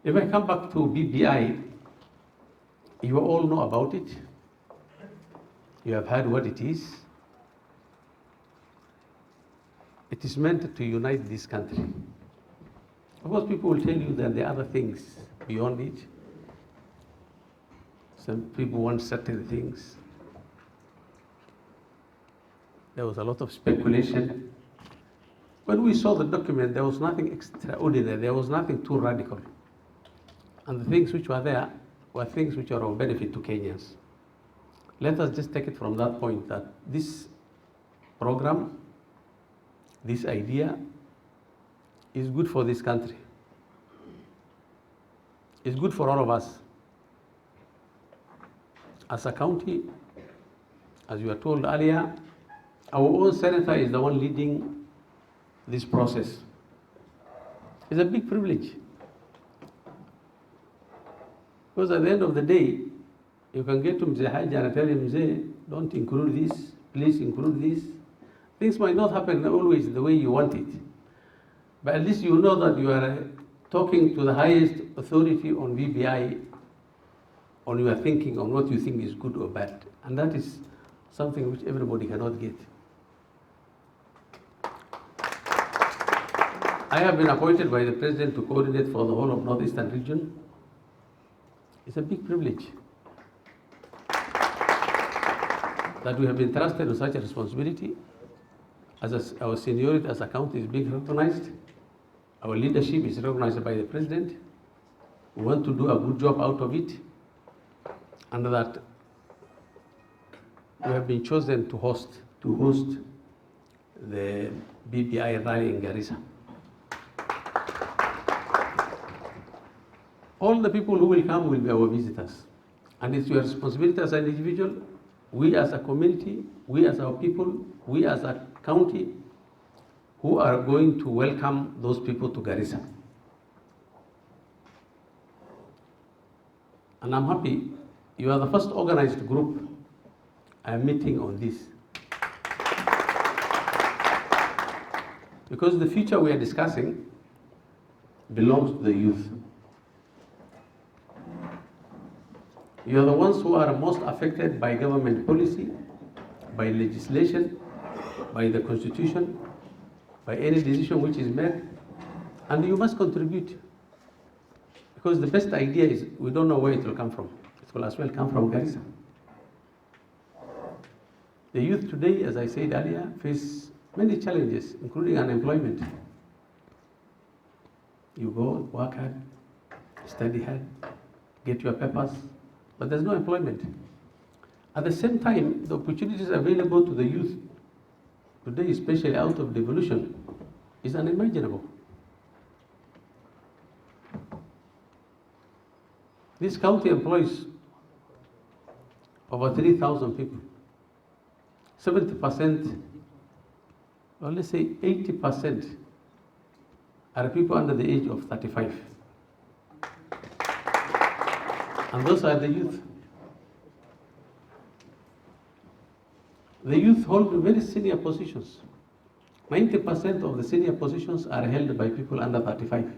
If I come back to BBI, you all know about it. You have heard what it is. It is meant to unite this country. Of course, people will tell you that there are other things beyond it. Some people want certain things. There was a lot of speculation. When we saw the document, there was nothing extraordinary. There was nothing too radical. And the things which were there were things which are of benefit to Kenyans. Let us just take it from that point that this program, this idea, is good for this country. It's good for all of us. As a county, as you were told earlier, our own senator is the one leading this process. It's a big privilege. Because at the end of the day, you can get to Mzee Haji and tell him, Mzee, don't include this, please include this. Things might not happen always the way you want it. But at least you know that you are talking to the highest authority on BBI, on your thinking, on what you think is good or bad. And that is something which everybody cannot get. I have been appointed by the President to coordinate for the whole of Northeastern region. It's a big privilege that we have been trusted with such a responsibility. Our seniority as a county is being recognized. Our leadership is recognized by the President. We want to do a good job out of it. And that we have been chosen to host the BBI rally in Garissa. All the people who will come will be our visitors. And it's your responsibility as an individual, we as a community, we as our people, we as a county, who are going to welcome those people to Garissa. And I'm happy you are the first organized group I am meeting on this. Because the future we are discussing belongs to the youth. You are the ones who are most affected by government policy, by legislation, by the constitution, by any decision which is made, and you must contribute. Because the best idea is, we don't know where it will come from. It will as well come from Garissa. The youth today, as I said earlier, face many challenges, including unemployment. You go, work hard, study hard, get your papers, but there's no employment. At the same time, the opportunities available to the youth today, especially out of devolution, is unimaginable. This county employs over 3,000 people. 70%, or let's say 80%, are people under the age of 35. And those are the youth. The youth hold very senior positions. 90% of the senior positions are held by people under 35.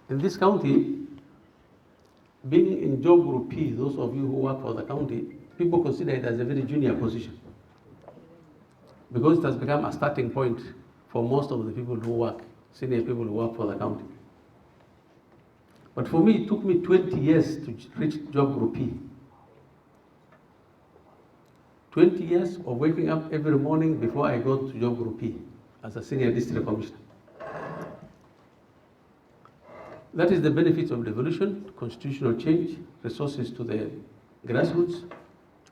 In this county, being in job group P, those of you who work for the county, people consider it as a very junior position, because it has become a starting point for most of the people who work, senior people who work for the county. But for me, it took me 20 years to reach job group P. 20 years of waking up every morning before I go to job group P as a senior district commissioner. That is the benefits of devolution, constitutional change, resources to the grassroots,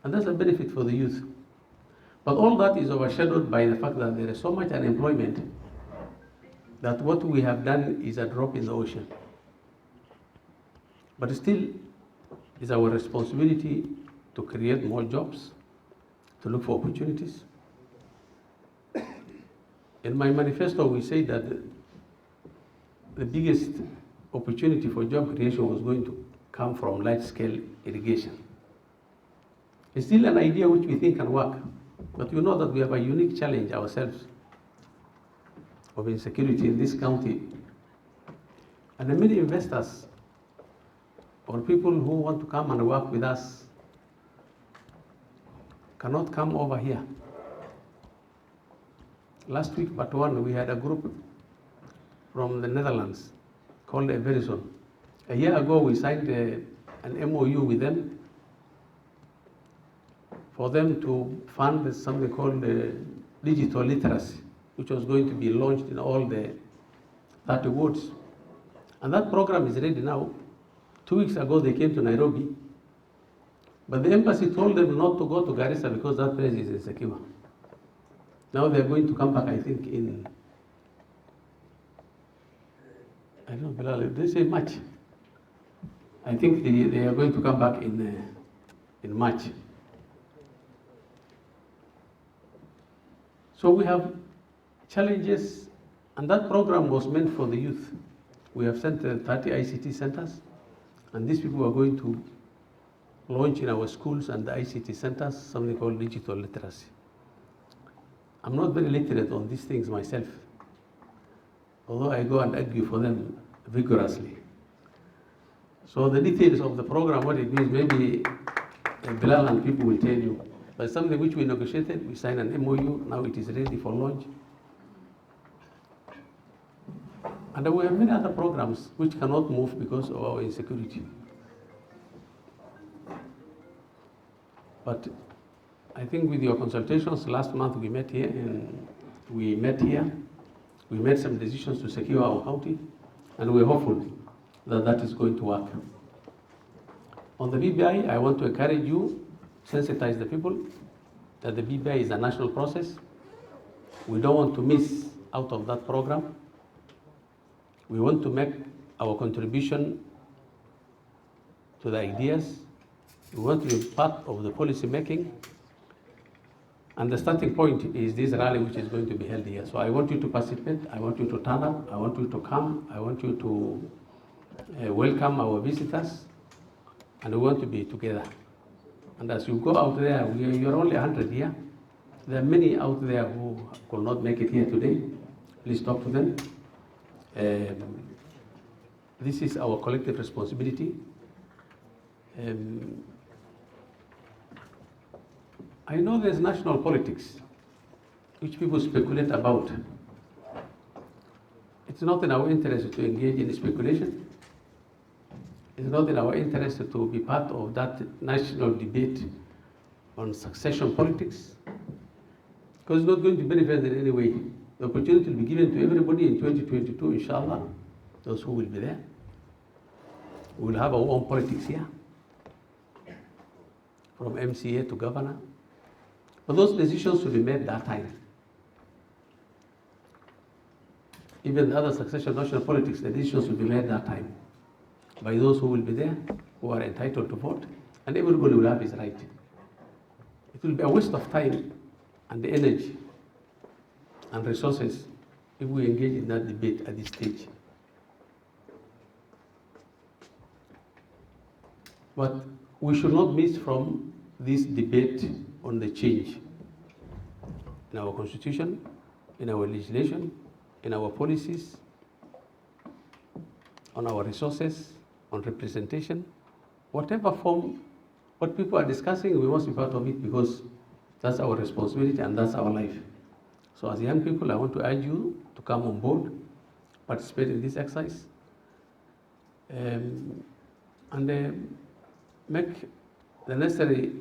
and that's a benefit for the youth. But all that is overshadowed by the fact that there is so much unemployment that what we have done is a drop in the ocean. But still, it's our responsibility to create more jobs, to look for opportunities. In my manifesto, we say that the biggest opportunity for job creation was going to come from large-scale irrigation. It's still an idea which we think can work, but you know that we have a unique challenge ourselves. of insecurity in this county. And the many investors or people who want to come and work with us cannot come over here. Last week, but one, we had a group from the Netherlands called Devolution. A year ago, we signed an MOU with them for them to fund something called digital literacy, which was going to be launched in all the 30 wards. And that program is ready now. 2 weeks ago, they came to Nairobi, but the embassy told them not to go to Garissa because that place is insecure. Now they're going to come back, I think, in, I don't know, Bilal, they say March. I think they are going to come back in March. So we have challenges, and that program was meant for the youth. We have sent 30 ICT centers, and these people are going to launch in our schools and the ICT centers something called digital literacy. I'm not very literate on these things myself, although I go and argue for them vigorously. So the details of the program, what it means, maybe Bilal and people will tell you. But something which we negotiated, we signed an MOU, now it is ready for launch. And we have many other programs which cannot move because of our insecurity. But I think with your consultations, last month we met here, we made some decisions to secure our county, and we're hopeful that that is going to work. On the BBI, I want to encourage you, sensitize the people that the BBI is a national process. We don't want to miss out of that program. We want to make our contribution to the ideas. We want to be part of the policy making. And the starting point is this rally which is going to be held here. So I want you to participate, I want you to turn up, I want you to come, I want you to welcome our visitors, and we want to be together. And as you go out there, you're only 100 here. There are many out there who could not make it here today. Please talk to them. This is our collective responsibility. I know there's national politics, which people speculate about. It's not in our interest to engage in speculation. It's not in our interest to be part of that national debate on succession politics, because it's not going to benefit in any way. The opportunity will be given to everybody in 2022, inshallah, those who will be there. We will have our own politics here, from MCA to governor. But those decisions will be made that time. Even the other succession national politics, the decisions will be made that time by those who will be there, who are entitled to vote, and everybody will have his right. It will be a waste of time and the energy and resources if we engage in that debate at this stage. But we should not miss from this debate on the change in our constitution, in our legislation, in our policies, on our resources, on representation. Whatever form, what people are discussing, we must be part of it because that's our responsibility and that's our life. So as young people, I want to urge you to come on board, participate in this exercise, and make the necessary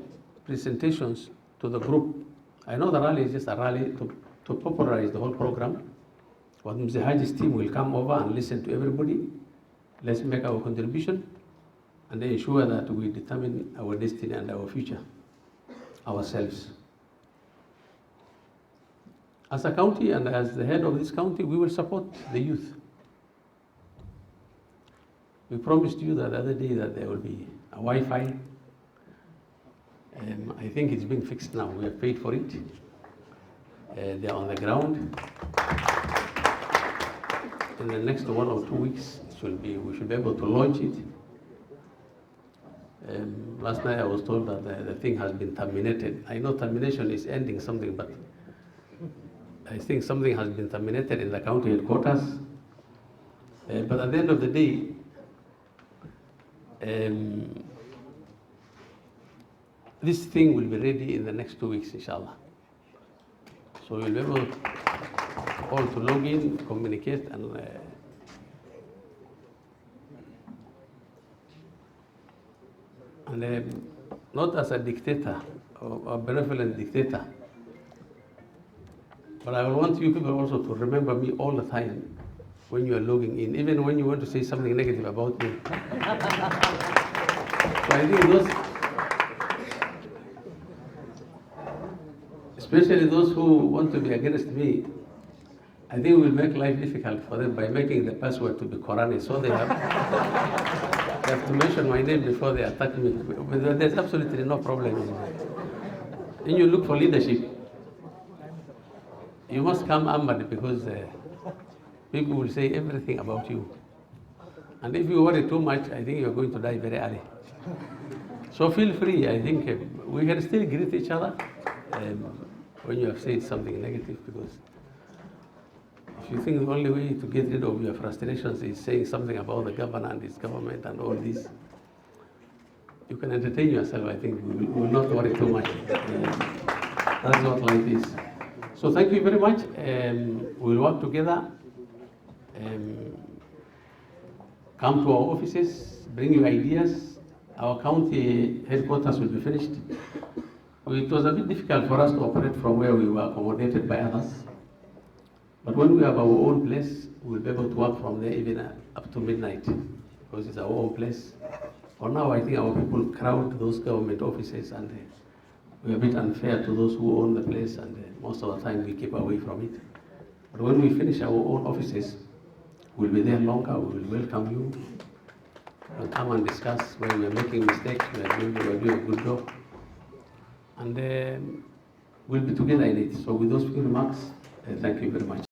presentations to the group. I know the rally is just a rally to popularize the whole program, but Mr. Haji's team will come over and listen to everybody. Let's make our contribution and ensure that we determine our destiny and our future ourselves. As a county and as the head of this county, we will support the youth. We promised you that the other day that there will be a Wi-Fi. I think it's being fixed now. We have paid for it. They're on the ground. In the next 1 or 2 weeks, we should be able to launch it. Last night I was told that the thing has been terminated. I know termination is ending something, but I think something has been terminated in the county headquarters. But at the end of the day, this thing will be ready in the next 2 weeks, inshallah. So you'll be able all to log in, communicate, and not as a dictator or a benevolent dictator, but I want you people also to remember me all the time when you are logging in, even when you want to say something negative about me. So I think those, especially those who want to be against me, I think we'll make life difficult for them by making the password to be Korane, so they have to mention my name before they attack me. But there's absolutely no problem in that. When you look for leadership, you must come armed, because people will say everything about you. And if you worry too much, I think you're going to die very early. So feel free. I think we can still greet each other when you have said something negative, because if you think the only way to get rid of your frustrations is saying something about the governor and his government and all this, you can entertain yourself. I think we will not worry too much. That's what life is. So thank you very much. We'll work together. Come to our offices, bring your ideas. Our county headquarters will be finished. It was a bit difficult for us to operate from where we were accommodated by others. But when we have our own place, we'll be able to work from there even up to midnight, because it's our own place. For now, I think our people crowd those government offices, and we're a bit unfair to those who own the place, and most of the time we keep away from it. But when we finish our own offices, we'll be there longer. We will welcome you and come and discuss where we are making mistakes, we are doing a good job. And we'll be together in it. So with those few remarks, thank you very much.